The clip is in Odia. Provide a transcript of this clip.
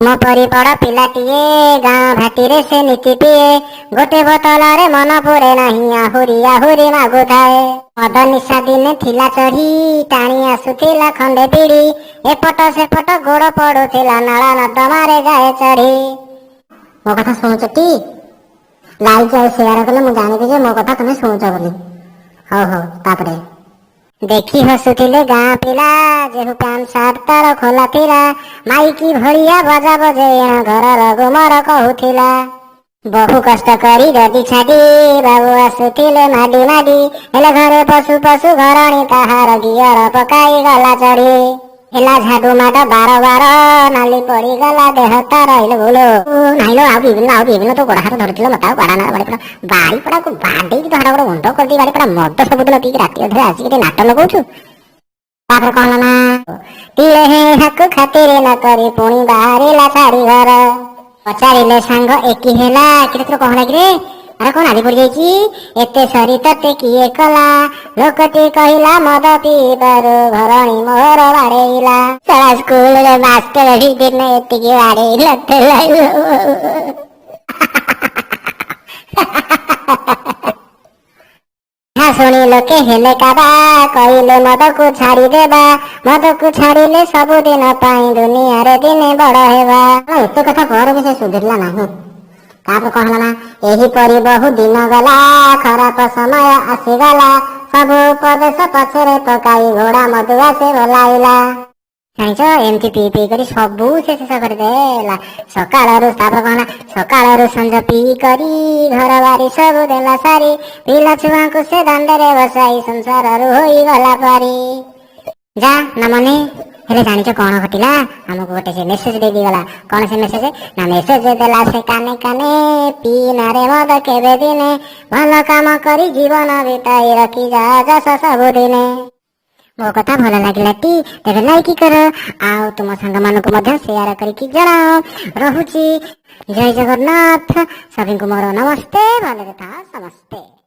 ମୋ ପରି ବଡ଼ ପିଲାଟିଏ ଗାଁ ଭାଟିରେ ସେ ନିତି ପିଏ, ଗୋଟେ ବୋତଲରେ ମନ ପୁରେ ନାହିଁ, ଆହୁରି ଆହୁରି ମାଗୁଥାଏ। ମଦ ନିଶା ଦିନେ ଥିଲା ଚଢ଼ି, ଟାଣି ଆସୁଥିଲା ଖଣ୍ଡେ ବିଡ଼ି, ଏପଟ ସେପଟ ଗୋଡ଼ ପଡୁଥିଲା ନାଳ ନର୍ଦ୍ଦମାରେ ଯାଏ ଚଢ଼ି। ମୋ କଥା ଶୁଣୁଛଟି? ଲାଇକ୍ ଆଉ ସେୟାର କଲେ ମୁଁ ଜାଣିବି ଯେ ମୋ କଥା ତମେ ଶୁଣୁଛ ବୋଲି। ହଉ ହଉ, ତାପରେ ଦେଖି ହସୁଥିଲେ ଗାଁ ପିଲା, ଯେହୁ ପ୍ୟାଣ୍ଟ ସାର୍ଟ ତାର ଖୋଲା ଥିଲା, ମାଇକି ଭଳିଆ ବାଜା ବଜେଇ ଘରର ଗୁମର କହୁଥିଲା। ବହୁ କଷ୍ଟ କରି ଗଦି ଛାଡ଼ି ବାବୁ ଆସୁଥିଲେ ମାଡ଼ି ମାଡ଼ି, ହେଲେ ଘରେ ପଶୁ ପଶୁ ଘରଣୀ ତାହାର ଗିଅର ପକାଇ ଗଲା ଚଢ଼ି। ହେଲା ଝାଡୁ ମାଡ଼ ବାର ବାର, ନାଲି ପଡ଼ିଗଲା ଦେହ ତାର। ନାଇଲୋ ଆଉ ବିଭିନ୍ନ ତୋ ଗୋଡ଼ ହାତ ଧରିଥିଲ, ମତେ ଆଉ ବାଡ଼ାନା ବାଡ଼ିପଡ଼ାକୁ ବାଡ଼େଇକି ତ ହାଡ଼ ଗୋଡ଼ ମୁଣ୍ଡ କରିଦେଇ ବାଡ଼ିପଡ଼ା ମଦ ସବୁଦିନ ପିଇକି ରାତି ଅଧରେ ଆସିକି ନାଟ ଲଗଉଛୁ। ତାପରେ କଣ ନା ତିଳେ ହାକୁ ଖାତିରେ ନ କରି ପୁଣି ବାହାରିଲା ଛାଡ଼ି ଘର। ପଚାରିଲେ ସାଙ୍ଗ ଏକି ହେଲା, କିରେ ତୋର କଣ ହେଲା କିରେ? ଆରେ କଣ ନାଲି ପଡ଼ିଯାଇଛି? ଏତେ ସରି ତତେ କିଏ କଲା? ଲୋକଟି କହିଲା ମଦ ପିଇବାରୁ ଘରଣୀ ମୋହର ବାଡ଼େଇଲା। ସାରା ସ୍କୁଲରେ ମାଷ୍ଟର ଦିନେ ଏତିକି ବାଡ଼େଇ ନଥିଲା। ଶୁଣି ଲୋକେ ହେଲେ କାବା, କହିଲେ ମଦକୁ ଛାଡ଼ିଦେବା, ମଦକୁ ଛାଡ଼ିଲେ ସବୁଦିନ ପାଇଁ ଦୁନିଆରେ ଦିନେ ବଡ଼ ହେବା। ଏତେ କଥା ପରେ ବି ସେ ସୁଧୁରିଲା ନାହିଁ। ତାପରେ କଣ ହେଲା ନା ଏହିପରି ବହୁ ଦିନ ଗଲା, ଖରାପ ସମୟ ଆସିଗଲା, ସବୁ ଉପଦେଶ ପଛରେ ପକାଇ ଘୋଡ଼ା ମଦୁଆ ସେ ବୋଲାଇଲା। ଜାଣିଛ ଏମିତି ପିଇ ପିଇ କରି ସବୁ ସେ ଶେଷ କରିଦେଲା। ସକାଳରୁ ତାପରେ କଣ ହେଲା, ସକାଳରୁ ସଞ୍ଜ ପିଇ କରି ଘର ବାରି ସବୁ ଦେଲା ସାରି, ପିଲା ଛୁଆଙ୍କୁ ସେ ଦାଣ୍ଡରେ ବସାଇ ସଂସାରରୁ ହୋଇଗଲା ପାରି। ଯା ନା ମନେ ହେଲେ ଜାଣିଛ କଣ ଘଟିଲା? ଆମକୁ ଗୋଟେ ସେ ମେସେଜ ଦେଇଗଲା। କଣ ସେ ମେସେଜ ନା? ମେସେଜ ଦେଲା ସେ କାନେ କାନେ, ପିଇନାରେ ମଦ କେବେ ଦିନେ, ଭଲ କାମ କରି ଜୀବନ ବିତାଇ ରଖି ଯା ଯଶ ସବୁଦିନେ। ମୋ କଥା ଭଲ ଲାଗିଲା ଟି? ତେବେ ଲାଇକ୍ କର, ଆଉ ତୁମ ସାଙ୍ଗମାନଙ୍କୁ ମଧ୍ୟ ସେୟାର କରିକି ଜଣାଅ। ରହୁଛି, ଜୟ ଜଗନ୍ନାଥ। ସଭିଙ୍କୁ ମୋର ନମସ୍ତେ। ଭଲରେ ଥାଅ ସମସ୍ତେ।